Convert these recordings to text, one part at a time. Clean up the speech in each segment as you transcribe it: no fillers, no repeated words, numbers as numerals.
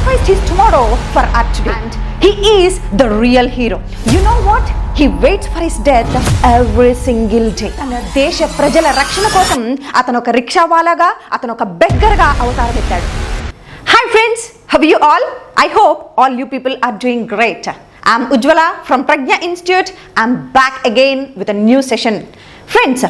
sacrificed his tomorrow for our today. And he is the real hero. You know what? He waits for his death every single day. తన దేశ ప్రజల రక్షణ కోసం అతను ఒక రిక్షావాలాగా, అతను ఒక బెగ్గర్గా అవతారమెత్తాడు. Hi friends, how are you all? I hope all you people are doing great. I'm Ujjwala from Pragya Institute. I'm back again with a new session. Friends,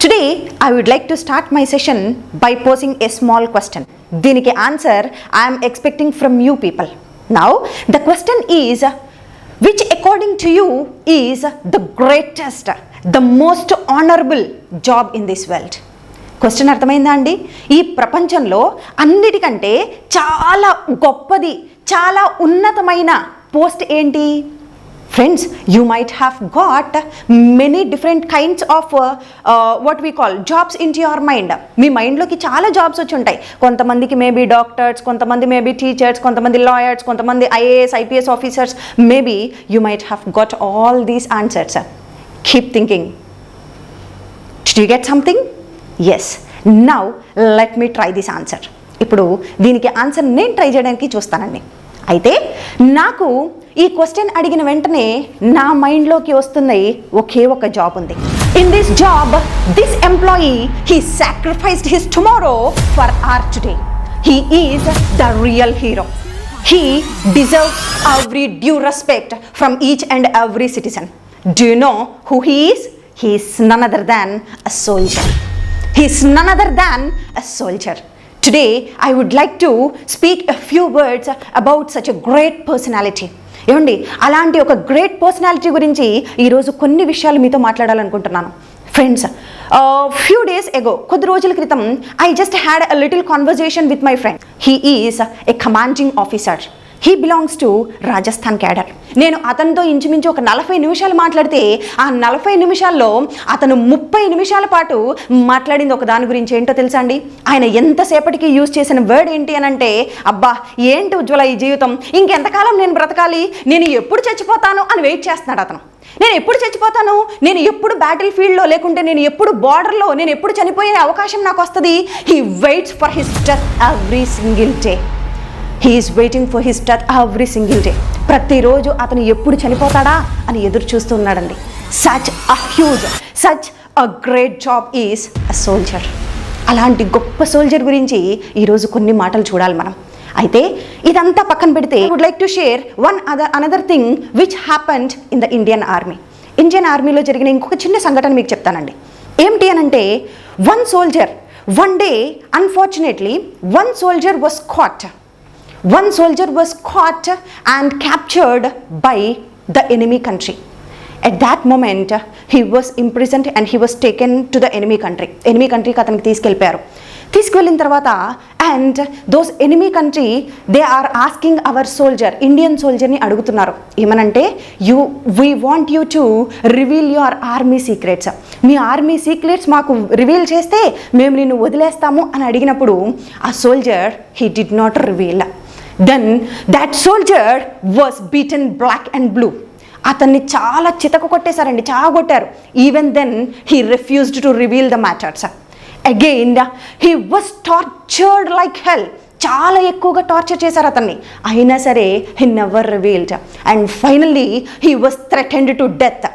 today I would like to start my session by posing a small question. దీనికి answer I am expecting from you people. Now the question is, which according to you is the greatest, the most honorable job in this world? Question అర్థమైందా అండి? ఈ ప్రపంచంలో అన్నిటికంటే చాలా గొప్పది, చాలా ఉన్నతమైన పోస్ట్ ఏంటి? Friends, you might have got many different kinds of what we call jobs into your mind. మీ మైండ్లోకి చాలా జాబ్స్ వచ్చి ఉంటాయి. కొంతమందికి మేబీ డాక్టర్స్, కొంతమంది మేబీ టీచర్స్, కొంతమంది లాయర్స్, కొంతమంది IAS IPS officers. Maybe you might have got all these answers. Keep thinking. Did you get something? Yes. Now let me try this answer. ఇప్పుడు దీనికి ఆన్సర్ నేను try చేయడానికి చూస్తానండి. అయితే నాకు ఈ క్వశ్చన్ అడిగిన వెంటనే నా మైండ్లోకి వస్తున్న ఒకే ఒక జాబ్ ఉంది. In this job this employee he sacrificed his tomorrow for our today. He is the real hero. He deserves every due respect from each and every citizen. Do you know who he is? He is none other than a soldier. He is none other than a soldier. Today, I would like to speak a few words about such a great personality. ఏమండి, అలాంటి ఒక great personality గురించి ఈరోజు కొన్ని విషయాలు మీతో మాట్లాడాలనుకుంటున్నాను. Friends, few days ago, కొద్ది రోజుల క్రితం I just had a little conversation with my friend. He is a commanding officer. He belongs to Rajasthan cadre. నేను అతనితో ఇంచుమించు ఒక 40 నిమిషాలు మాట్లాడితే ఆ 40 నిమిషాల్లో అతను 30 నిమిషాల పాటు మాట్లాడింది ఒక దాని గురించి. ఏంటో తెలుసా అండి? ఆయన ఎంతసేపటికి యూజ్ చేసిన వర్డ్ ఏంటి అని అంటే, అబ్బా ఏంటి ఉజ్వల ఈ జీవితం, ఇంకెంతకాలం నేను బ్రతకాలి, నేను ఎప్పుడు చచ్చిపోతాను అని వెయిట్ చేస్తున్నాడు అతను. నేను ఎప్పుడు చచ్చిపోతాను, నేను ఎప్పుడు బ్యాటిల్ ఫీల్డ్లో, లేకుంటే నేను ఎప్పుడు బార్డర్లో, నేను ఎప్పుడు చనిపోయే అవకాశం నాకు వస్తుంది. He weights for his death every single day. He is waiting for his death every single day. ప్రతిరోజు అతను ఎప్పుడు చనిపోతాడా అని ఎదురు చూస్తూ ఉన్నాడండి. Such a huge, such a great job is a soldier. అలాంటి గొప్ప సోల్జర్ గురించి ఈరోజు కొన్ని మాటలు చూడాలి మనం. అయితే ఇదంతా పక్కన పెడితే I would like to share another thing which happened in the Indian army. Indian ఆర్మీలో జరిగిన ఇంకొక చిన్న సంఘటన మీకు చెప్తానండి. ఏమిటి అని అంటే, one soldier, one day unfortunately one soldier was caught. One soldier was caught and captured by the enemy country. At that moment, he was imprisoned and he was taken to the enemy country. Enemy country కి అతనికి తీసుకెళ్ళిపోయారు. తీసుకువెళ్ళిన తర్వాత and those enemy country they are asking our soldier, Indian సోల్జర్ని అడుగుతున్నారు. ఏమనంటే, we want you to reveal your army secrets. మీ army secrets మాకు రివీల్ చేస్తే మేము నిన్ను వదిలేస్తాము అని అడిగినప్పుడు ఆ soldier he did not reveal. Then that soldier was beaten black and blue. అతన్ని చాలా చితక కొట్టేశారండి, చాలా కొట్టారు. Even then he refused to reveal the matters. Again he was tortured like hell. చాలా ఎక్కువగా టార్చర్ చేశారు అతన్ని. అయినా సరే he never revealed. And finally he was threatened to death.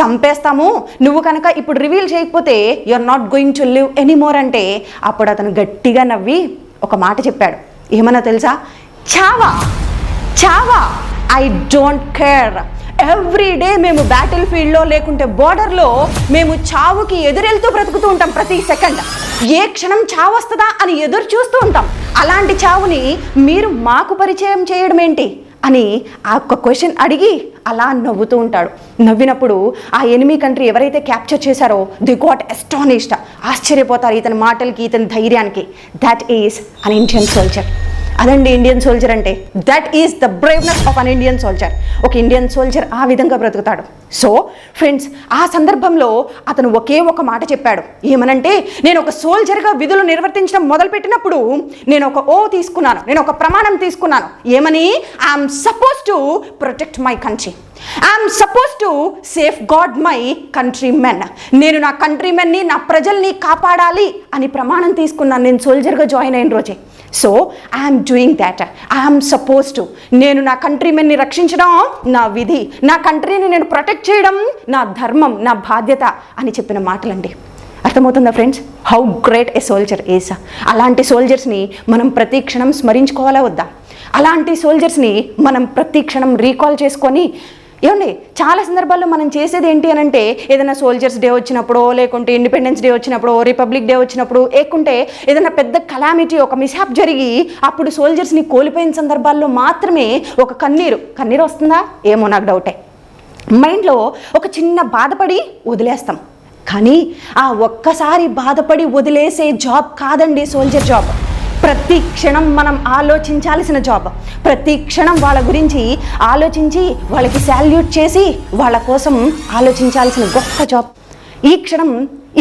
చంపేస్తాము, నువ్వు కనుక ఇప్పుడు రివీల్ చేయకపోతే you are not going to live anymore అంటే అప్పుడు అతను గట్టిగా నవ్వి ఒక మాట చెప్పాడు. ఏమన్నా తెలుసా? Chhaava, Chhaava, I don't care. Every day మేము బ్యాటిల్ ఫీల్డ్లో లేకుంటే బార్డర్లో మేము చావుకి ఎదురెళ్తూ బ్రతుకుతూ ఉంటాం. ప్రతి సెకండ్ ఏ క్షణం చావు వస్తుందా అని ఎదురు చూస్తూ ఉంటాం. అలాంటి చావుని మీరు మాకు పరిచయం చేయడం ఏంటి అని ఆ ఒక్క క్వశ్చన్ అడిగి అలా నవ్వుతూ ఉంటాడు. నవ్వినప్పుడు ఆ ఎనిమీ కంట్రీ ఎవరైతే క్యాప్చర్ చేశారో ది గాట్ అస్టానిష్డ్. ఆశ్చర్యపోతారు ఇతని మాటలకి, ఇతని ధైర్యానికి. That is an Indian soldier. అదండి ఇండియన్ సోల్జర్ అంటే. That is the braveness of an Indian soldier. ఒక ఇండియన్ సోల్జర్ ఆ విధంగా బ్రతుకుతాడు. సో ఫ్రెండ్స్, ఆ సందర్భంలో అతను ఒకే ఒక మాట చెప్పాడు. ఏమనంటే, నేను ఒక సోల్జర్గా విధులు నిర్వర్తించడం మొదలుపెట్టినప్పుడు నేను ఒక తీసుకున్నాను, నేను ఒక ప్రమాణం తీసుకున్నాను. ఏమని? I'm suppose to protect my country. I'm suppose to safe God my country men. నేను నా కంట్రీ మెన్ని, నా ప్రజల్ని కాపాడాలి అని ప్రమాణం తీసుకున్నాను నేను సోల్జర్గా జాయిన్ అయిన రోజే. So I'm doing that, I'm suppose to. నేను నా కంట్రీమెన్ని రక్షించడం నా విధి, నా కంట్రీని నేను ప్రొటెక్ట్ చేయడం నా ధర్మం, నా బాధ్యత అని చెప్పిన మాటలండి. అర్థమవుతుందా friends? How great A soldier is. అలాంటి సోల్జర్స్ని మనం ప్రతి క్షణం స్మరించుకోవాలా వద్దా? అలాంటి సోల్జర్స్ని మనం ప్రతి క్షణం రీకాల్ చేసుకొని, ఏమండి చాలా సందర్భాల్లో మనం చేసేది ఏంటి అని అంటే, ఏదైనా సోల్జర్స్ డే వచ్చినప్పుడు, లేకుంటే ఇండిపెండెన్స్ డే వచ్చినప్పుడు, రిపబ్లిక్ డే వచ్చినప్పుడు, లేకుంటే ఏదైనా పెద్ద కలామిటీ, ఒక మిస్హాప్ జరిగి అప్పుడు సోల్జర్స్ని కోల్పోయిన సందర్భాల్లో మాత్రమే ఒక కన్నీరు వస్తుందా ఏమో, నాకు డౌటే. మైండ్లో ఒక చిన్న బాధపడి వదిలేస్తాం. కానీ ఆ ఒక్కసారి బాధపడి వదిలేసే జాబ్ కాదండి సోల్జర్ జాబ్. ప్రతి క్షణం మనం ఆలోచించాల్సిన జాబ్. ప్రతి క్షణం వాళ్ళ గురించి ఆలోచించి, వాళ్ళకి శాల్యూట్ చేసి, వాళ్ళ కోసం ఆలోచించాల్సిన గొప్ప జాబ్. ఈ క్షణం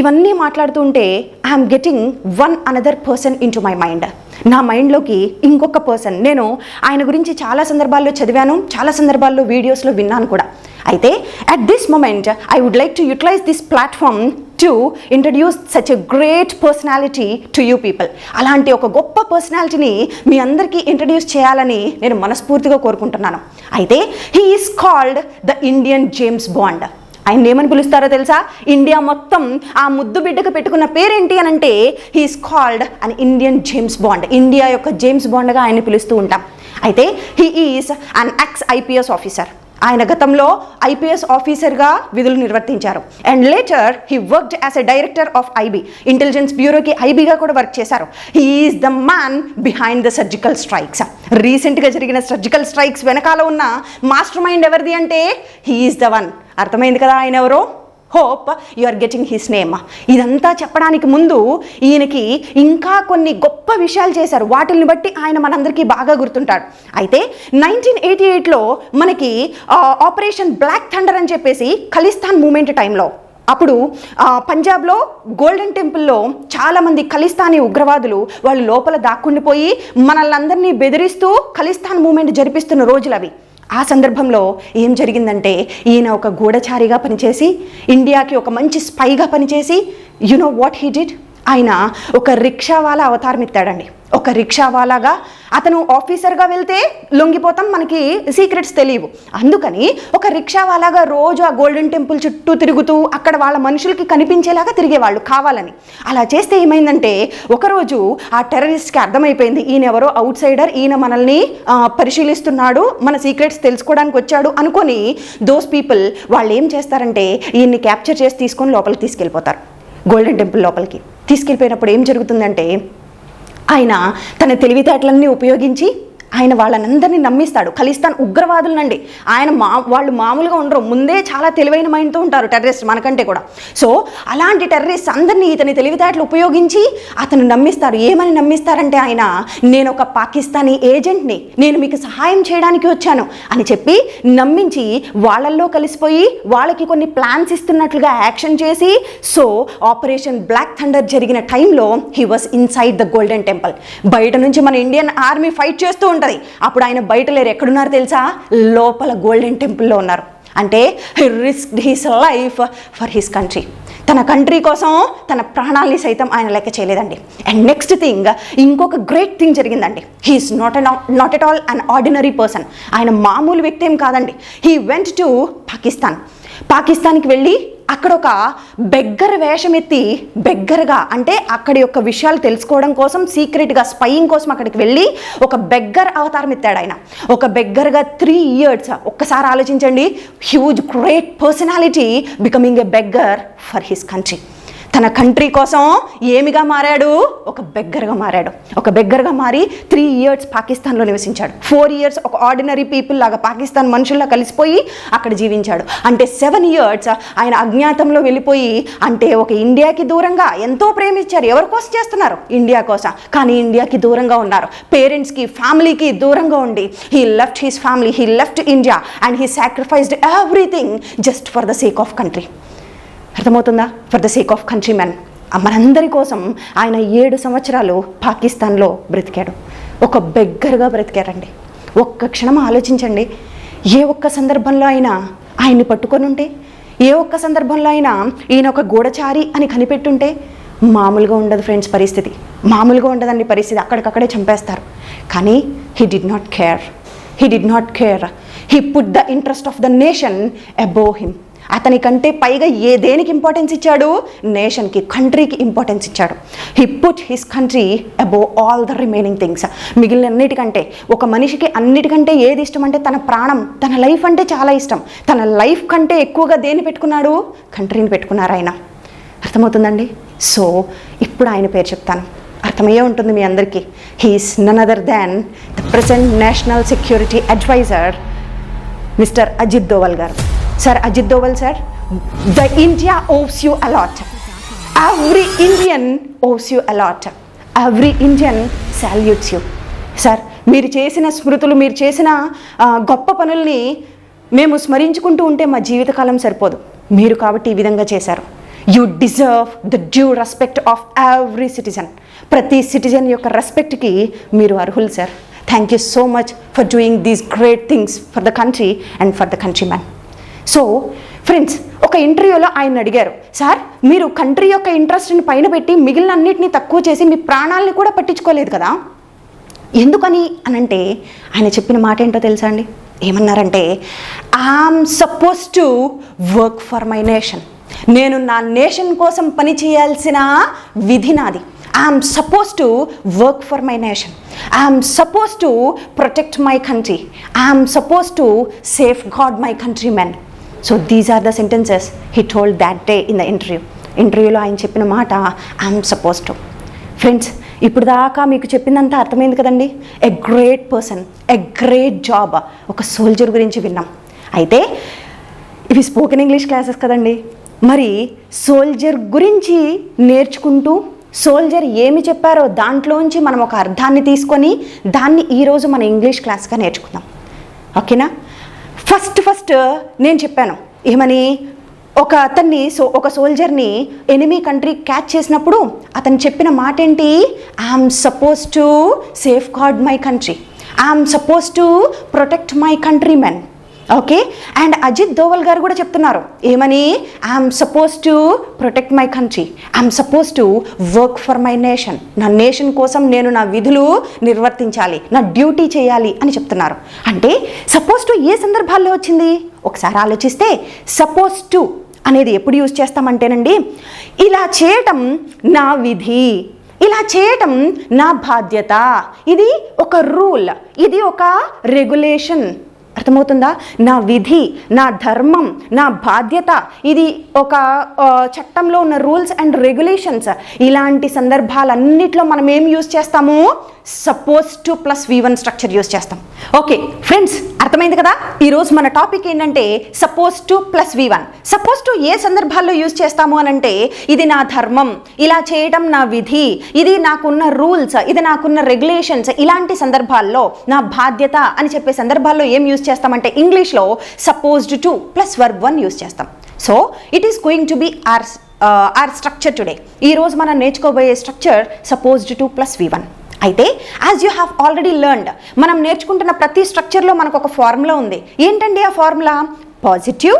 ఇవన్నీ మాట్లాడుతూ ఉంటే I'm getting one another person in to my mind. నా మైండ్లోకి ఇంకొక పర్సన్. నేను ఆయన గురించి చాలా సందర్భాల్లో చదివాను, చాలా సందర్భాల్లో వీడియోస్లో విన్నాను కూడా. అయితే at this moment I would like to utilize this platform to introduce such a great personality to you people. అలాంటి ఒక గొప్ప పర్సనాలిటీని మీ అందరికీ ఇంట్రడ్యూస్ చేయాలని నేను మనస్ఫూర్తిగా కోరుకుంటున్నాను. అయితే he is called the Indian James bond. ఆయన ఏమని పిలుస్తారో తెలుసా? ఇండియా మొత్తం ఆ ముద్దు బిడ్డకు పెట్టుకున్న పేరేంటి అని అంటే he is called an Indian James Bond. India యొక్క జేమ్స్ బాండ్గా ఆయన్ని పిలుస్తూ ఉంటాం. అయితే he is an ex IPS officer. ఆయన గతంలో ఐపీఎస్ ఆఫీసర్గా విధులు నిర్వర్తించారు. And later he worked as a director of IB, intelligence బ్యూరోకి ఐబీగా కూడా వర్క్ చేశారు. He is the man behind the surgical strikes. రీసెంట్గా జరిగిన సర్జికల్ స్ట్రైక్స్ వెనకాల ఉన్న మాస్టర్ మైండ్ ఎవరిది అంటే హీ ఈజ్ ద వన్. అర్థమైంది కదా ఆయన ఎవరో? Hope you are getting his name. ఇదంతా చెప్పడానికి ముందు ఈయనకి ఇంకా కొన్ని గొప్ప విషయాలు చేశారు. వాటిని బట్టి ఆయన మనందరికీ బాగా గుర్తుంటాడు. అయితే 1988లో మనకి ఆపరేషన్ బ్లాక్ థండర్ అని చెప్పేసి ఖలిస్తాన్ మూమెంట్ టైంలో, అప్పుడు పంజాబ్లో గోల్డెన్ టెంపుల్లో చాలామంది ఖలిస్తానీ ఉగ్రవాదులు వాళ్ళు లోపల దాక్కుండిపోయి మనల్ని బెదిరిస్తూ ఖలిస్తాన్ మూమెంట్ జరిపిస్తున్న రోజులు అవి. ఆ సందర్భంలో ఏం జరిగిందంటే ఈయన ఒక గూఢచారిగా పనిచేసి, ఇండియాకి ఒక మంచి స్పైగా పనిచేసి, you know what he did? ఆయన ఒక రిక్షావాలా అవతారం ఎత్తాడండి. ఒక రిక్షావాలాగా అతను ఆఫీసర్గా వెళ్తే లొంగిపోతాం, మనకి సీక్రెట్స్ తెలియవు. అందుకని ఒక రిక్షావాలాగా రోజు ఆ గోల్డెన్ టెంపుల్ చుట్టూ తిరుగుతూ అక్కడ వాళ్ళ మనుషులకి కనిపించేలాగా తిరిగేవాళ్ళు కావాలని. అలా చేస్తే ఏమైందంటే ఒకరోజు ఆ టెర్రరిస్ట్కి అర్థమైపోయింది ఈయన ఎవరో అవుట్ సైడర్, ఈయన మనల్ని పరిశీలిస్తున్నాడు, మన సీక్రెట్స్ తెలుసుకోవడానికి వచ్చాడు అనుకొని దోస్ పీపుల్ వాళ్ళు ఏం చేస్తారంటే ఈయన్ని క్యాప్చర్ చేసి తీసుకొని లోపలికి తీసుకెళ్ళిపోతారు. గోల్డెన్ టెంపుల్ లోపలికి తీసుకెళ్ళిపోయినప్పుడు ఏం జరుగుతుందంటే ఆయన తన తెలివితేటలన్నీ ఉపయోగించి ఆయన వాళ్ళనందరినీ నమ్మిస్తాడు. ఖలిస్తాన్ ఉగ్రవాదులనండి. వాళ్ళు మామూలుగా ఉండరు, ముందే చాలా తెలివైన మైండ్తో ఉంటారు టెర్రరిస్ట్ మనకంటే కూడా. సో అలాంటి టెర్రరిస్ట్ అందరినీ ఇతని తెలివితేటలు ఉపయోగించి అతను నమ్మిస్తారు. ఏమని నమ్మిస్తారంటే ఆయన, నేను ఒక పాకిస్తానీ ఏజెంట్ని, నేను మీకు సహాయం చేయడానికి వచ్చాను అని చెప్పి నమ్మించి వాళ్ళల్లో కలిసిపోయి వాళ్ళకి కొన్ని ప్లాన్స్ ఇస్తున్నట్లుగా యాక్షన్ చేసి, సో ఆపరేషన్ బ్లాక్ థండర్ జరిగిన టైంలో he was inside the golden temple. బయట నుంచి మన ఇండియన్ ఆర్మీ ఫైట్ చేస్తూ ఉంటుంది, అప్పుడు ఆయన బయట లేరు. ఎక్కడున్నారు తెలుసా? లోపల గోల్డెన్ టెంపుల్లో ఉన్నారు. అంటే he risked his life for his country. తన కంట్రీ కోసం తన ప్రాణాలని సైతం ఆయన లెక్క చేయలేదండి. అండ్ నెక్స్ట్ థింగ్, ఇంకొక గ్రేట్ థింగ్ జరిగిందండి. He is not at all an ordinary person. ఆయన మామూలు వ్యక్తి ఏం కాదండి. హీ వెంట్ టు పాకిస్తాన్కి వెళ్ళి అక్కడ ఒక బెగ్గర్ వేషం ఎత్తి, బెగ్గర్గా అంటే అక్కడి యొక్క విషయాలు తెలుసుకోవడం కోసం సీక్రెట్గా స్పైయింగ్ కోసం అక్కడికి వెళ్ళి ఒక బెగ్గర్ అవతారం ఎత్తాడు ఆయన. ఒక బెగ్గర్గా 3 years. ఒక్కసారి ఆలోచించండి, huge great personality becoming a beggar for his country. తన కంట్రీ కోసం ఏమిగా మారాడు? ఒక బెగ్గర్గా మారాడు. ఒక బెగ్గర్గా మారి 3 years పాకిస్తాన్లో నివసించాడు. 4 years ఒక ఆర్డినరీ పీపుల్ లాగా పాకిస్తాన్ మనుషుల్లా కలిసిపోయి అక్కడ జీవించాడు. అంటే 7 years ఆయన అజ్ఞాతంలో వెళ్ళిపోయి, అంటే ఒక ఇండియాకి దూరంగా ఎంతో ప్రేమించారు. ఎవరి కోసం చేస్తున్నారు? ఇండియా కోసం. కానీ ఇండియాకి దూరంగా ఉన్నారు. పేరెంట్స్కి, ఫ్యామిలీకి దూరంగా ఉండి he left his family, he left India and he sacrificed everything just for the sake of country. అర్థమవుతుందా? For the sake of countrymen. మనందరి కోసం ఆయన 7 సంవత్సరాలు పాకిస్తాన్లో బ్రతికాడు. ఒక బెగ్గర్గా బ్రతికారండి. ఒక్క క్షణం ఆలోచించండి. ఏ ఒక్క సందర్భంలో అయినా ఆయన్ని పట్టుకొని ఉంటే, ఏ ఒక్క సందర్భంలో అయినా ఈయన ఒక గూఢచారి అని కనిపెట్టుంటే, మామూలుగా ఉండదు ఫ్రెండ్స్ పరిస్థితి, మామూలుగా ఉండదండి పరిస్థితి, అక్కడికక్కడే చంపేస్తారు. కానీ he did not care. He put the interest of the nation above him. అతనికంటే పైగా దేనికి ఇంపార్టెన్స్ ఇచ్చాడు? నేషన్కి, కంట్రీకి ఇంపార్టెన్స్ ఇచ్చాడు. He put his country above all the remaining things. మిగిలిన అన్నిటికంటే, ఒక మనిషికి అన్నిటికంటే ఏది ఇష్టం అంటే తన ప్రాణం, తన లైఫ్ అంటే చాలా ఇష్టం. తన లైఫ్ కంటే ఎక్కువగా దేన్ని పెట్టుకున్నాడు? కంట్రీని పెట్టుకున్నారు ఆయన. అర్థమవుతుందండి? సో ఇప్పుడు ఆయన పేరు చెప్తాను, అర్థమయ్యే ఉంటుంది మీ అందరికీ. He is none other than the present national security advisor mister Ajit Doval garu. Sir, Ajit Doval sir, the India owes you a lot. Every Indian owes you a lot. Every Indian salutes you. Sir, మీరు చేసిన స్మృతులు, మీరు చేసిన గొప్ప పనుల్ని మేము స్మరించుకుంటూ ఉంటే మా జీవితకాలం సరిపోదు. మీరు కాబట్టి ఈ విధంగా చేశారు. You deserve the due respect of every citizen. ప్రతి సిటిజన్ యొక్క రెస్పెక్ట్కి మీరు అర్హులు sir. Thank you so much for doing these great things for the country and for the country man. So friends, ఒక ఇంటర్వ్యూలో ఆయన అడిగారు, సార్ మీరు కంట్రీ యొక్క ఇంట్రెస్ట్ని పైన పెట్టి మిగిలిన అన్నిటిని తక్కువ చేసి మీ ప్రాణాలని కూడా పట్టించుకోలేదు కదా, ఎందుకని అనంటే ఆయన చెప్పిన మాట ఏంటో తెలుసా అండి? ఏమన్నారంటే, I'm suppose to work for my nation. నేను నా నేషన్ కోసం పని చేయాల్సిన విధి నాది. I'm suppose to work for my nation. I'm suppose to protect my country. I'm suppose to safeguard my countrymen. So these are the sentences he told that day in the ఇంటర్వ్యూలో ఆయన చెప్పిన మాట I'm suppose to. Friends, ఇప్పుడు దాకా మీకు చెప్పిందంతా అర్థమైంది కదండి. A great person, a great job, ఒక సోల్జర్ గురించి విన్నాం. అయితే ఇవి స్పోకెన్ ఇంగ్లీష్ క్లాసెస్ కదండి. మరి సోల్జర్ గురించి నేర్చుకుంటూ సోల్జర్ ఏమి చెప్పారో దాంట్లోంచి మనం ఒక అర్థాన్ని తీసుకొని దాన్ని ఈరోజు మన ఇంగ్లీష్ క్లాస్గా నేర్చుకుందాం. ఓకేనా? ఫస్ట్ నేను చెప్పాను ఏమని, ఒక సోల్జర్ని ఎనిమీ కంట్రీ క్యాచ్ చేసినప్పుడు అతను చెప్పిన మాట ఏంటి? I'm suppose to safeguard my country. I'm suppose to protect my countrymen. Okay, and Ajit Doval garu కూడా చెప్తున్నారు ఏమని? I'm suppose to protect my country. I'm suppose to work for my nation. నా nation కోసం నేను నా విధులు నిర్వర్తించాలి, నా డ్యూటీ చేయాలి అని చెప్తున్నారు. అంటే సపోజ్ టు ఏ సందర్భాల్లో వచ్చింది? ఒకసారి ఆలోచిస్తే సపోజ్ టు అనేది ఎప్పుడు యూజ్ చేస్తామంటేనండి, ఇలా చేయటం నా విధి, ఇలా చేయటం నా బాధ్యత, ఇది ఒక రూల్, ఇది ఒక రెగ్యులేషన్. అర్థమవుతుందా? నా విధి, నా ధర్మం, నా బాధ్యత, ఇది ఒక చట్టంలో ఉన్న రూల్స్ అండ్ రెగ్యులేషన్స్. ఇలాంటి సందర్భాలన్నిట్లో మనం ఏం యూజ్ చేస్తాము? Suppose to plus V1 structure use చేస్తాం. ఓకే ఫ్రెండ్స్, అర్థమైంది కదా? ఈరోజు మన టాపిక్ ఏంటంటే suppose to plus V1. Suppose to ఏ సందర్భాల్లో యూజ్ చేస్తాము అని అంటే, ఇది నా ధర్మం, ఇలా చేయడం నా విధి, ఇది నాకున్న రూల్స్, ఇది నాకున్న రెగ్యులేషన్స్, ఇలాంటి సందర్భాల్లో నా బాధ్యత అని చెప్పే సందర్భాల్లో ఏం యూజ్ చేస్తామంటే ఇంగ్లీష్లో supposed to plus verb 1 use చేస్తాం. So it is going to be our structure today. ఈరోజు మనం నేర్చుకోబోయే structure supposed to plus V1. అయితే as you have already learned, మనం నేర్చుకుంటున్న ప్రతి స్ట్రక్చర్లో మనకు ఒక ఫార్ములా ఉంది. ఏంటండి ఆ formula? Positive,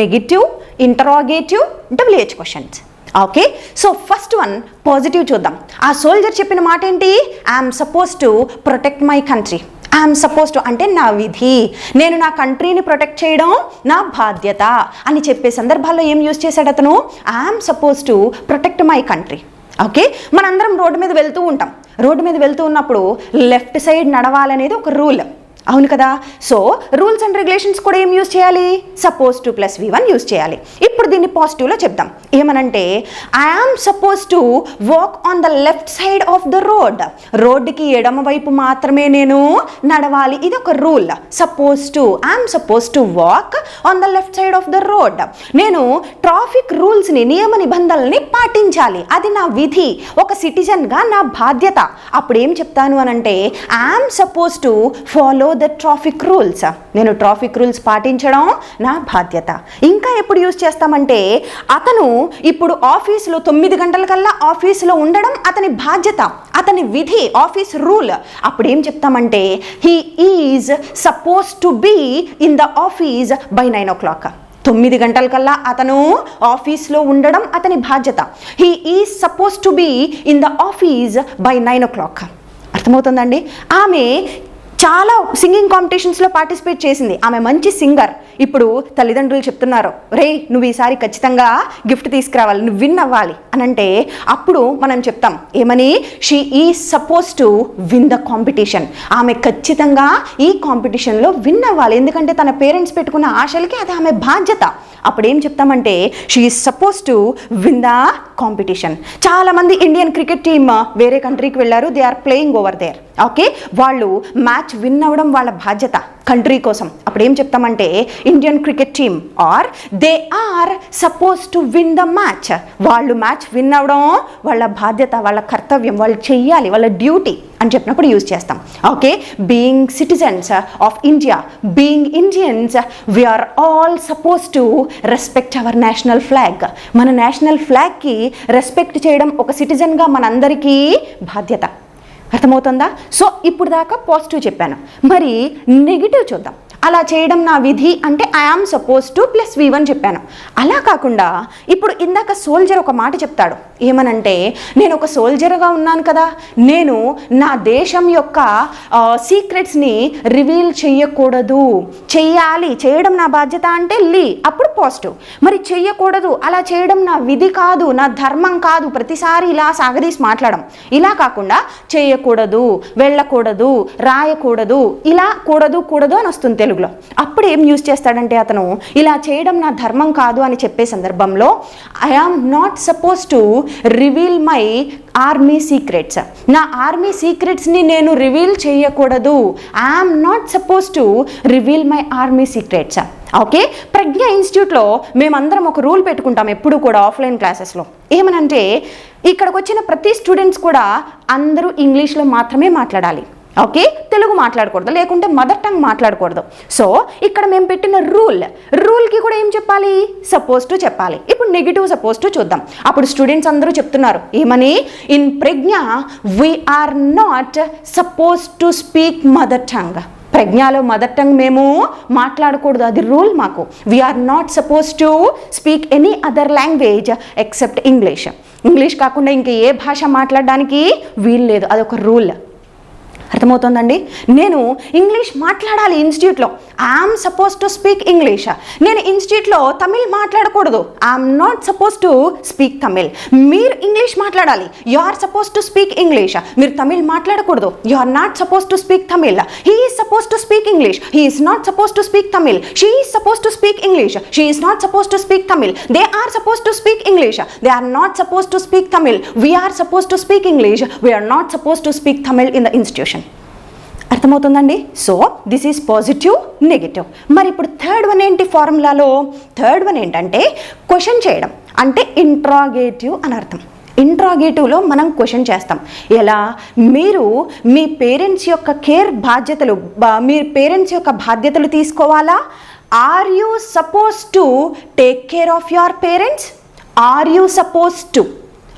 negative, interrogative, WH questions. Okay, so first one positive చూద్దాం. ఆ సోల్జర్ చెప్పిన మాట ఏంటి? I'm suppose to protect my country. I'm suppose to అంటే నా విధి, నేను నా కంట్రీని ప్రొటెక్ట్ చేయడం నా బాధ్యత అని చెప్పే సందర్భాల్లో ఏం యూజ్ చేశాడు అతను? I'm suppose to protect my country. Okay, మనందరం రోడ్డు మీద వెళ్తూ ఉంటాం. రోడ్డు మీద వెళ్తూ ఉన్నప్పుడు లెఫ్ట్ సైడ్ నడవాలనేది ఒక రూల్, అవును కదా? సో రూల్స్ అండ్ రెగ్యులేషన్స్ కూడా ఏం యూజ్ చేయాలి? Suppose to plus V1 use చేయాలి. ఇప్పుడు దీన్ని పాజిటివ్లో చెప్దాం. ఏమనంటే, I'm suppose to walk on the left side of the road. రోడ్డుకి ఎడమ వైపు మాత్రమే నేను నడవాలి, ఇది ఒక rule. Suppose to, I'm suppose to walk on the left side of the road. నేను ట్రాఫిక్ రూల్స్ని, నియమ నిబంధనల్ని పాటించాలి, అది నా విధి, ఒక సిటిజన్గా నా బాధ్యత. అప్పుడు ఏం చెప్తాను అనంటే, I'm suppose to follow the traffic rules. నేను ట్రాఫిక్ రూల్స్ పాటించడం నా బాధ్యత. ఇంకా ఎప్పుడు యూజ్ చేస్తామంటే, అతను ఇప్పుడు ఆఫీసులో 9 గంటలకల్లా ఆఫీసులో ఉండడం అతని బాధ్యత, అతని విధి, ఆఫీస్ రూల్. అప్పుడు ఏం చెప్తామంటే, he is suppose to be in the office by 9 o'clock. 9 గంటలకల్లా అతను ఆఫీస్లో ఉండడం అతని బాధ్యత. He is suppose to be in the office by 9 o'clock. అర్థమవుతుందండి. ఆమె చాలా సింగింగ్ కాంపిటీషన్స్లో పార్టిసిపేట్ చేసింది, ఆమె మంచి సింగర్. ఇప్పుడు తల్లిదండ్రులు చెప్తున్నారు, రే నువ్వు ఈసారి ఖచ్చితంగా గిఫ్ట్ తీసుకురావాలి, నువ్వు విన్ అవ్వాలి అని అంటే అప్పుడు మనం చెప్తాం ఏమని, she is suppose to win the competition. ఆమె ఖచ్చితంగా ఈ కాంపిటీషన్లో విన్ అవ్వాలి, ఎందుకంటే తన పేరెంట్స్ పెట్టుకున్న ఆశలకి అది ఆమె బాధ్యత. అప్పుడు ఏం చెప్తామంటే she is suppose to win the competition. చాలామంది ఇండియన్ క్రికెట్ టీమ్ వేరే కంట్రీకి వెళ్ళారు, they are playing over there. Okay, వాళ్ళు మ్యాచ్ విన్ అవ్వడం వాళ్ళ బాధ్యత కంట్రీ కోసం. అప్పుడు ఏం చెప్తామంటే Indian cricket team are they are suppose to win the match. వాళ్ళు మ్యాచ్ విన్ అవ్వడం వాళ్ళ బాధ్యత, వాళ్ళ కర్తవ్యం, వాళ్ళు చెయ్యాలి, వాళ్ళ డ్యూటీ అని చెప్పినప్పుడు యూజ్ చేస్తాం. Okay, being citizens of India, being Indians, we're all suppose to respect our national flag. మన నేషనల్ ఫ్లాగ్కి రెస్పెక్ట్ చేయడం ఒక సిటిజన్గా మనందరికీ బాధ్యత. అర్థమవుతుందా? సో ఇప్పుడు దాకా పాజిటివ్ చెప్పాను, మరి నెగిటివ్ చూద్దాం. అలా చేయడం నా విధి అంటే I am suppose to plus V1 చెప్పాను. అలా కాకుండా ఇప్పుడు ఇందాక సోల్జర్ ఒక మాట చెప్తాడు, ఏమనంటే నేను ఒక సోల్జర్గా ఉన్నాను కదా, నేను నా దేశం యొక్క సీక్రెట్స్ని రివీల్ చేయకూడదు, చెయ్యాలి, చేయడం నా బాధ్యత అంటే అప్పుడు పాజిటివ్. మరి చెయ్యకూడదు, అలా చేయడం నా విధి కాదు, నా ధర్మం కాదు, ప్రతిసారి ఇలా సాగదీసి మాట్లాడడం. ఇలా కాకుండా చేయకూడదు, వెళ్ళకూడదు, రాయకూడదు, ఇలా కూడదు కూడదు అని వస్తుంది తెలుగులో. అప్పుడు ఏం యూజ్ చేస్తాడంటే అతను ఇలా చేయడం నా ధర్మం కాదు అని చెప్పే సందర్భంలో I am not suppose to reveal my army secrets. నా ఆర్మీ సీక్రెట్స్ని నేను రివీల్ చేయకూడదు. I am not suppose to reveal my army secrets. Okay, Pragna ఇన్స్టిట్యూట్లో మేమందరం ఒక రూల్ పెట్టుకుంటాం ఎప్పుడు కూడా ఆఫ్లైన్ క్లాసెస్లో. ఏమనంటే ఇక్కడికి వచ్చిన ప్రతి స్టూడెంట్స్ కూడా అందరూ ఇంగ్లీష్లో మాత్రమే మాట్లాడాలి. ఓకే, తెలుగు మాట్లాడకూడదు, లేకుంటే మదర్ టంగ్ మాట్లాడకూడదు. సో ఇక్కడ మేము పెట్టిన రూల్కి కూడా ఏం చెప్పాలి, సపోజ్ టు చెప్పాలి. ఇప్పుడు నెగిటివ్ సపోజ్ టు చూద్దాం. అప్పుడు స్టూడెంట్స్ అందరూ చెప్తున్నారు ఏమని, in Pragna we are not suppose to speak mother tongue. ప్రజ్ఞలో మదర్ టంగ్ మేము మాట్లాడకూడదు, అది రూల్ మాకు. We are not suppose to speak any other language except English. English కాకుండా ఇంకా ఏ భాష మాట్లాడడానికి వీలు లేదు, అదొక రూల్. అర్థమవుతుందండి. నేను ఇంగ్లీష్ మాట్లాడాలి ఇన్స్టిట్యూట్లో, I'm suppose to speak English. నేను ఇన్స్టిట్యూట్లో తమిళ్ మాట్లాడకూడదు, I'm not suppose to speak Tamil. మీరు ఇంగ్లీష్ మాట్లాడాలి, you are suppose to speak English. మీరు తమిళ్ మాట్లాడకూడదు, you are not suppose to speak Tamil. He is suppose to speak English, he is not suppose to speak Tamil. She is suppose to speak English, she is not suppose to speak Tamil. They are suppose to speak English, they are not suppose to speak Tamil. We are suppose to speak English, we are not suppose to speak Tamil in the institution. అర్థమవుతుందండి. So this is positive, negative. మరి ఇప్పుడు third one ఏంటి ఫార్ములాలో? Third one ఏంటంటే question చేయడం, అంటే interrogative అని అర్థం. ఇంట్రాగేటివ్లో మనం క్వశ్చన్ చేస్తాం. ఎలా? మీరు మీ పేరెంట్స్ యొక్క బాధ్యతలు, మీ పేరెంట్స్ యొక్క బాధ్యతలు తీసుకోవాలా? Are you suppose to take care of your parents? Are you suppose to?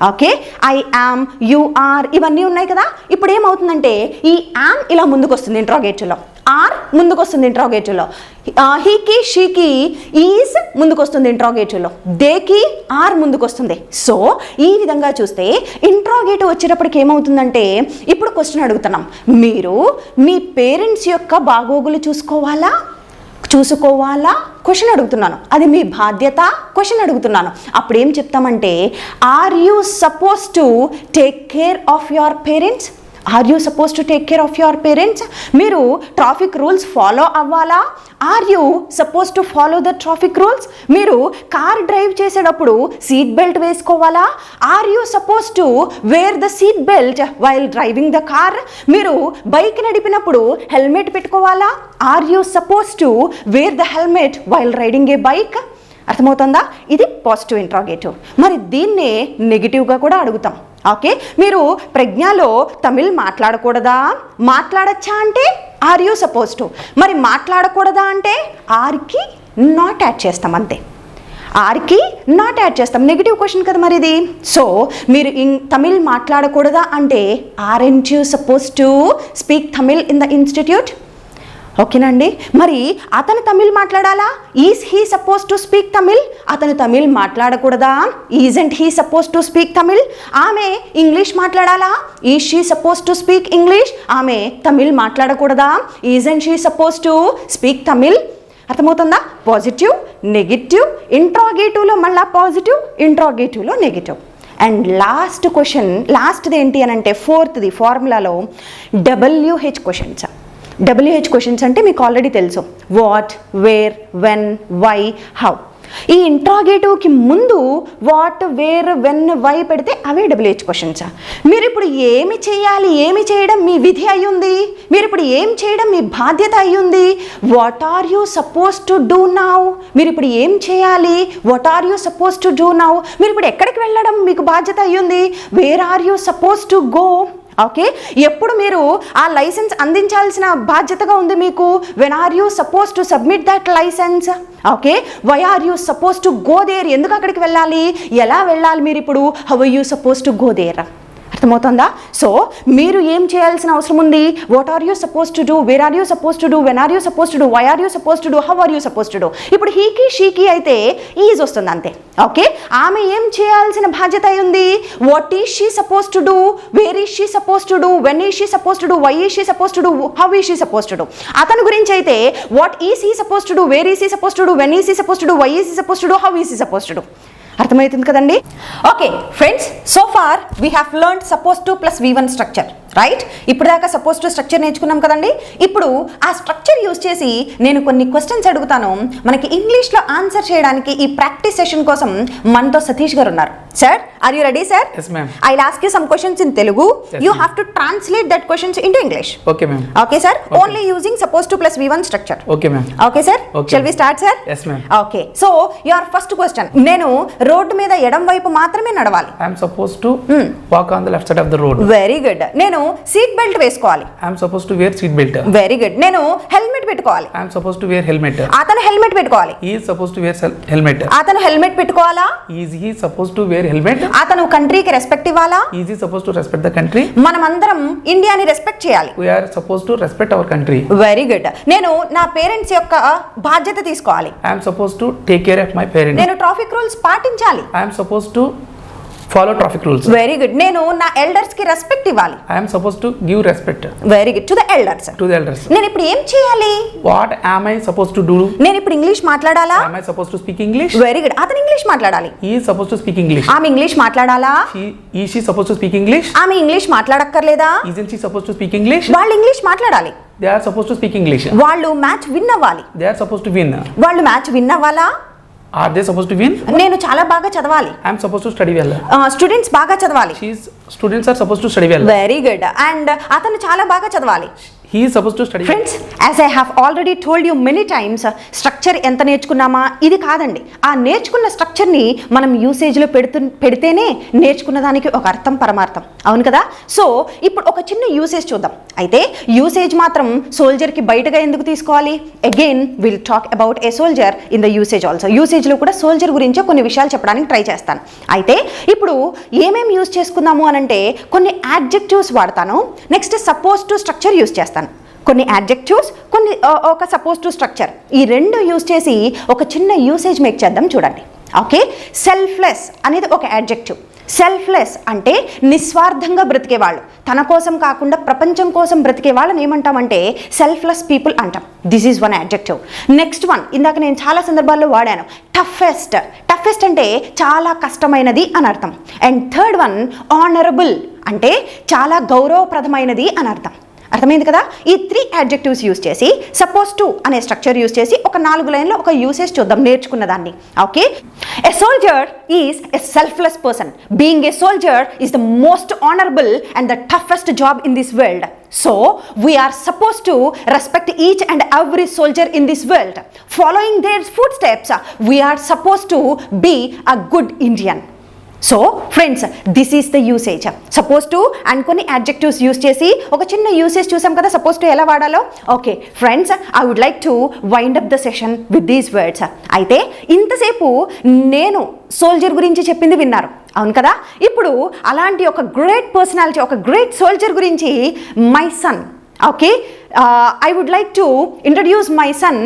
Okay, I am, you are, ఇవన్నీ ఉన్నాయి కదా. ఇప్పుడు ఏమవుతుందంటే ఈ యామ్ ఇలా ముందుకు వస్తుంది ఇంట్రాగేటివ్లో, ఆర్ ముందుకు వస్తుంది ఇంట్రాగేటివ్లో, హీకి షీకి ఈజ్ ముందుకు వస్తుంది ఇంట్రాగేటివ్లో, దేకి ఆర్ ముందుకు వస్తుంది. సో ఈ విధంగా చూస్తే ఇంట్రాగేటివ్ వచ్చేటప్పటికి ఏమవుతుందంటే ఇప్పుడు క్వశ్చన్ అడుగుతున్నాం, మీరు మీ పేరెంట్స్ యొక్క బాగోగులు చూసుకోవాలా? క్వశ్చన్ అడుగుతున్నాను, అది మీ బాధ్యత. క్వశ్చన్ అడుగుతున్నాను. అప్పుడు ఏం చెప్తామంటే are you suppose to take care of your parents? Are you suppose to take care of your parents? మీరు ట్రాఫిక్ రూల్స్ ఫాలో అవ్వాలా? Are you suppose to follow the traffic rules? మీరు కార్ డ్రైవ్ చేసేటప్పుడు seat belt వేసుకోవాలా? Are you suppose to wear the seat belt while driving the car? మీరు bike నడిపినప్పుడు helmet పెట్టుకోవాలా? Are you suppose to wear the helmet while riding a bike? అర్థమవుతుందా? ఇది positive interrogative. మరి దీన్నే నెగిటివ్గా కూడా అడుగుతాం. ఓకే, మీరు ప్రజ్ఞలో తమిళ్ మాట్లాడకూడదా? మాట్లాడచ్చా అంటే ఆర్ యూ సపోజ్ టు. మరి మాట్లాడకూడదా అంటే ఆర్కి నాట్ యాడ్ చేస్తాం, అంతే. ఆర్కి నాట్ యాడ్ చేస్తాం, నెగిటివ్ క్వశ్చన్ కదా మరి ఇది. సో మీరు తమిళ్ మాట్లాడకూడదా అంటే aren't you suppose to speak Tamil in the institute? ఓకేనండి. మరి అతను తమిళ్ మాట్లాడాలా? Is he suppose to speak Tamil? అతను తమిళ్ మాట్లాడకూడదా? Isn't he suppose to speak Tamil? ఆమె ఇంగ్లీష్ మాట్లాడాలా? Is she suppose to speak English? ఆమె తమిళ్ మాట్లాడకూడదా? Isn't she suppose to speak Tamil? అర్థమవుతుందా? పాజిటివ్, నెగిటివ్, ఇంట్రాగేటివ్లో మళ్ళీ పాజిటివ్, ఇంట్రాగేటివ్లో నెగిటివ్. అండ్ లాస్ట్ క్వశ్చన్, లాస్ట్ది ఏంటి అని అంటే ఫోర్త్ది ఫార్ములాలో WH క్వశ్చన్స్. WH క్వశ్చన్స్ అంటే మీకు ఆల్రెడీ తెలుసు, what, where, when, why, how. ఈ ఇంట్రాగేటివ్కి ముందు వాట్, వేర్, వెన్, వై పెడితే అవే WH క్వశ్చన్స్. మీరు ఇప్పుడు ఏమి చేయాలి, ఏమి చేయడం మీ విధి అయ్యుంది, మీరు ఇప్పుడు ఏం చేయడం మీ బాధ్యత అయ్యుంది. What are you suppose to do now? మీరు ఇప్పుడు ఏం చేయాలి? What are you suppose to do now? మీరు ఇప్పుడు ఎక్కడికి వెళ్ళడం మీకు బాధ్యత అయ్యుంది. Where are you suppose to go? Okay, ఎప్పుడు మీరు ఆ లైసెన్స్ అందించాల్సిన బాధ్యతగా ఉంది మీకు. When are you suppose to submit that license? Okay, why are you suppose to go there? ఎందుకు అక్కడికి వెళ్ళాలి, ఎలా వెళ్ళాలి మీరు ఇప్పుడు? How are you suppose to go there? అర్థమవుతుందా? సో మీరు ఏం చేయాల్సిన అవసరం ఉంది. What are you suppose to do, where are you suppose to do, when are you suppose to do, why are you suppose to do, how are you suppose to do. ఇప్పుడు హీకి షీకి అయితే is వస్తుంది అంతే. Okay, ఆమె ఏం చేయాల్సిన బాధ్యత ఉంది. What is she suppose to do, where is she suppose to do, when is she suppose to do, why is she suppose to do, how is she suppose to do. అతని గురించి అయితే what is he suppose to do, where is he suppose to do, when is he suppose to do, why is he suppose to do, how is he suppose to do. అర్థమవుతుంది కదండి. Okay friends, so far we have learned suppose to plus V1 structure, right? ఇప్పుడు దాకా suppose to structure నేర్చుకున్నాం కదండి. ఇప్పుడు ఆ structure use చేసి నేను కొన్ని క్వశ్చన్స్ అడుగుతాను. మనకి ఇంగ్లీష్లో ఆన్సర్ చేయడానికి ఈ ప్రాక్టీస్ సెషన్ కోసం మనతో సతీష్ గారు ఉన్నారు. Sir, are you ready sir? Yes ma'am. I will ask you some questions in Telugu. Yes, you ma'am. have to translate that questions into English. Okay ma'am. Okay sir. Okay. Only using suppose to plus V1 structure. Okay ma'am. Okay sir. Okay. Shall we start sir? Yes ma'am. Okay. So your first question. నేను road మీద ఎడం వైపు మాత్రమే నడవాలి. I am supposed to walk on the left side of the road. Very good. నేను seat belt వేసుకోవాలి. I am supposed to wear seat belt. Very good. నేను helmet పెట్టుకోవాలి. I am supposed to wear helmet. అతను helmet పెట్టుకోవాలి. He is supposed to wear helmet. అతను helmet పెట్టుకోవాలా? Is he supposed to wear helmet? అతను కంట్రీకి respect ఇవ్వాలా? Is he supposed to respect the country? మనమందరం ఇండియాని రెస్పెక్ట్ చేయాలి. We are supposed to respect our country. Very good. నేను నా పేరెంట్స్ యొక్క బాధ్యత తీసుకోవాలి. I am supposed to take care of my parents. నేను ట్రాఫిక్ రూల్స్ పాటించాలి. I am supposed to follow traffic rules. Very good. నేను నా ఎల్డర్స్ కి రెస్పెక్ట్ ఇవ్వాలి. I am supposed to give respect very good. To the elders. to the elders. నేను ఇప్పుడు ఏం చేయాలి? What am I supposed to do? నేను ఇప్పుడు ఇంగ్లీష్ మాట్లాడాలా? Am I supposed to speak English? Very good. అతను ఇంగ్లీష్ మాట్లాడాలి. He is supposed to speak English. ఆమె ఇంగ్లీష్ మాట్లాడాలా? Is she supposed to speak English? ఆమె ఇంగ్లీష్ మాట్లాడక్కర్లేదా? Isn't she supposed to speak English? వాళ్ళు ఇంగ్లీష్ మాట్లాడాలి. They are supposed to speak English. వాళ్ళు match win అవ్వాలి. They are supposed to win. వాళ్ళు match win అవ్వాలా? Are they supposed to win? నేను చాలా బాగా చదవాలి. I am supposed to study well. Students బాగా చదవాలి. Students are supposed to study well. Very good. And అతను చాలా బాగా చదవాలి. He is supposed to study well. Friends, as I have already told you many times, structure ఎంత నేర్చుకున్నామా ఇది కాదండి. ఆ నేర్చుకున్న స్ట్రక్చర్ని మనం యూసేజ్లో పెడితేనే నేర్చుకున్న దానికి ఒక అర్థం పరమార్థం. అవును కదా? సో ఇప్పుడు ఒక చిన్న యూసేజ్ చూద్దాం. అయితే యూసేజ్ మాత్రం సోల్జర్కి బయటగా ఎందుకు తీసుకోవాలి? Again will talk about a soldier in the usage also. యూసేజ్లో కూడా సోల్జర్ గురించి కొన్ని విషయాలు చెప్పడానికి ట్రై చేస్తాను. అయితే ఇప్పుడు ఏమేమి యూజ్ చేసుకుందాము అనంటే కొన్ని యాడ్జెక్టివ్స్ వాడతాను. Next suppose to structure use చేస్తాను. కొన్ని యాడ్జెక్టివ్స్, కొన్ని ఒక సపోజ్ టు స్ట్రక్చర్, ఈ రెండు యూజ్ చేసి ఒక చిన్న యూసేజ్ మేక్ చేద్దాం. చూడండి. ఓకే, సెల్ఫ్లెస్ అనేది ఒక యాడ్జెక్టివ్. సెల్ఫ్లెస్ అంటే నిస్వార్థంగా బ్రతికేవాళ్ళు, తన కోసం కాకుండా ప్రపంచం కోసం బ్రతికే వాళ్ళని ఏమంటామంటే సెల్ఫ్లెస్ పీపుల్ అంటాం. This is one adjective. Next one, ఇందాక నేను చాలా సందర్భాల్లో వాడాను, టఫెస్ట్. టఫెస్ట్ అంటే చాలా కష్టమైనది అని అర్థం. అండ్ థర్డ్ వన్, ఆనరబుల్ అంటే చాలా గౌరవప్రదమైనది అని అర్థం. అర్థమైంది కదా? ఈ 3 యాడ్జెక్టివ్స్ యూజ్ చేసి సపోజ్ టు అనే స్ట్రక్చర్ యూజ్ చేసి ఒక 4 లైన్లో ఒక యూసేజ్ చూద్దాం నేర్చుకున్న దాన్ని. Okay, a soldier is a selfless person. Being a soldier is the most honourable and the toughest job in this world. So we are supposed to respect each and every soldier in this world. Following their footsteps, we are supposed to be a good Indian. So friends, this is the usage. Suppose to and కొన్ని adjectives use చేసి ఒక చిన్న usage చూసాం కదా suppose to ఎలా వాడాలో. Okay friends, I would like to wind up the session with these words. అయితే ఇంతసేపు నేను సోల్జర్ గురించి చెప్పింది విన్నారు, అవును కదా? ఇప్పుడు అలాంటి ఒక గ్రేట్ పర్సనాలిటీ, ఒక గ్రేట్ సోల్జర్ గురించి my son, okay, I would like to introduce my son.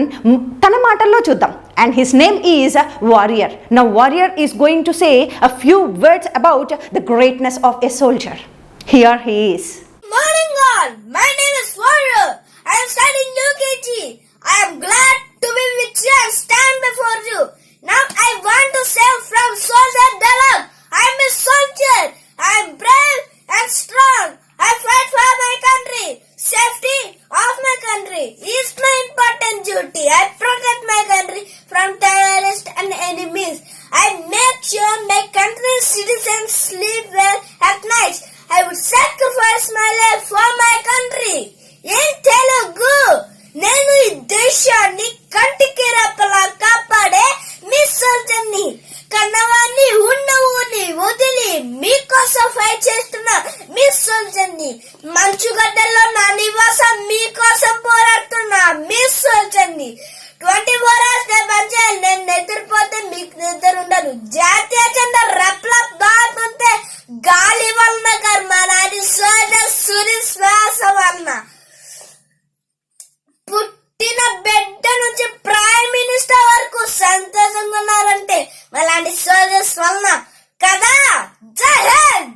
తన మాటల్లో చూద్దాం. And his name is Warrior. Now Warrior is going to say a few words about the greatness of a soldier. Here he is. Morning all, my name is Warrior. I am studying UKG. I am glad to be with you and stand before you. Now I want to say from soldier dialogue. I am a soldier. I am brave and strong. I fight for my country. Safety of my country is my important duty. I protect my country from terrorists and enemies. I make sure my country's citizens sleep well at night. I would sacrifice my life for my country. In Telugu, నేను ఈ దేశాన్ని కంటికి రెప్పలా కాపాడే మీ సోల్జర్ని. కన్నవాన్ని ఉన్నవుని వదిలి మీకోసం fight చేస్తున్న మీ సోల్జర్ని. మంచుగడ్డల్లో నా నివాసం మీకోసం పోరాడుతున్న మీ సోల్జర్ని. 24 hours డే పనిచేయాలి. నేను నిద్రపోతే మీకు నిద్ర ఉండదు. జాతీయ జెండా రెప్పలా బాగుంటే గాలి వలన కర్మ నాది సోల్జర్ సూర్య శ్వాస వలన. పుట్టిన బిడ్డ నుంచి ప్రైమ్ మినిస్టర్ వరకు సంతోషంగా ఉన్నారంటే అలాంటి సోల్జర్స్ వలన కదా. జై హింద్.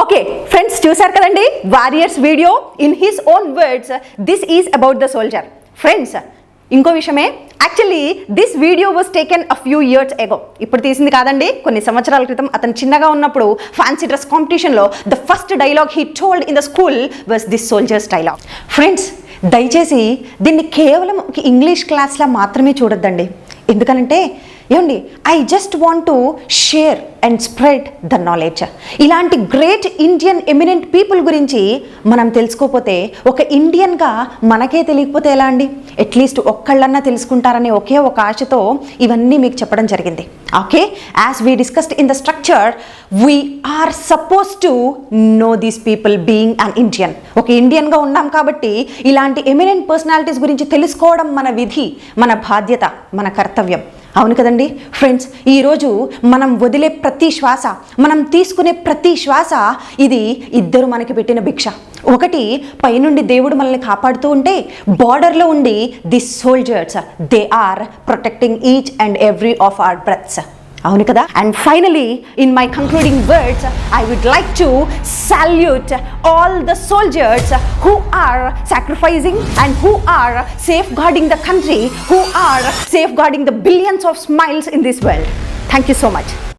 ఓకే ఫ్రెండ్స్, చూసారు కదండి warriors video. In his own words this is about the soldier. Friends, ఇంకో విషయమే, actually this video was taken a few years ago. ఇప్పుడు తీసింది కాదండి, కొన్ని సంవత్సరాల క్రితం. అతను చిన్నగా ఉన్నప్పుడు ఫ్యాన్సీ డ్రెస్ కాంపిటీషన్లో the first dialogue he told in the school was this soldiers dialogue. Friends, దయచేసి దీన్ని కేవలం ఒక ఇంగ్లీష్ క్లాస్లా మాత్రమే చూడొద్దండి. ఎందుకనంటే ఏమండి, I just want to share and spread the knowledge. ఇలాంటి గ్రేట్ ఇండియన్ ఎమినెంట్ పీపుల్ గురించి మనం తెలుసుకోకపోతే, ఒక ఇండియన్గా మనకే తెలియకపోతే ఎలా అండి? అట్లీస్ట్ ఒక్కళ్ళన్నా తెలుసుకుంటారనే ఒకే ఒక ఆశతో ఇవన్నీ మీకు చెప్పడం జరిగింది. Okay, as we discussed in the structure, we are suppose to know these people being an Indian. ఒక ఇండియన్గా ఉన్నాం కాబట్టి ఇలాంటి ఎమినెంట్ పర్సనాలిటీస్ గురించి తెలుసుకోవడం మన విధి, మన బాధ్యత, మన కర్తవ్యం. అవును కదండి ఫ్రెండ్స్, ఈరోజు మనం వదిలే ప్రతి శ్వాస, మనం తీసుకునే ప్రతి శ్వాస, ఇది ఇద్దరు మనకి పెట్టిన భిక్ష. ఒకటి, పైనుండి దేవుడు మనల్ని కాపాడుతూ ఉంటే, బార్డర్లో ఉండి the soldiers, they are protecting each and every of our breaths. అవును కదా. And finally, in my concluding words, I would like to salute all the soldiers who are sacrificing and who are safeguarding the country, who are safeguarding the billions of smiles in this world. Thank you so much.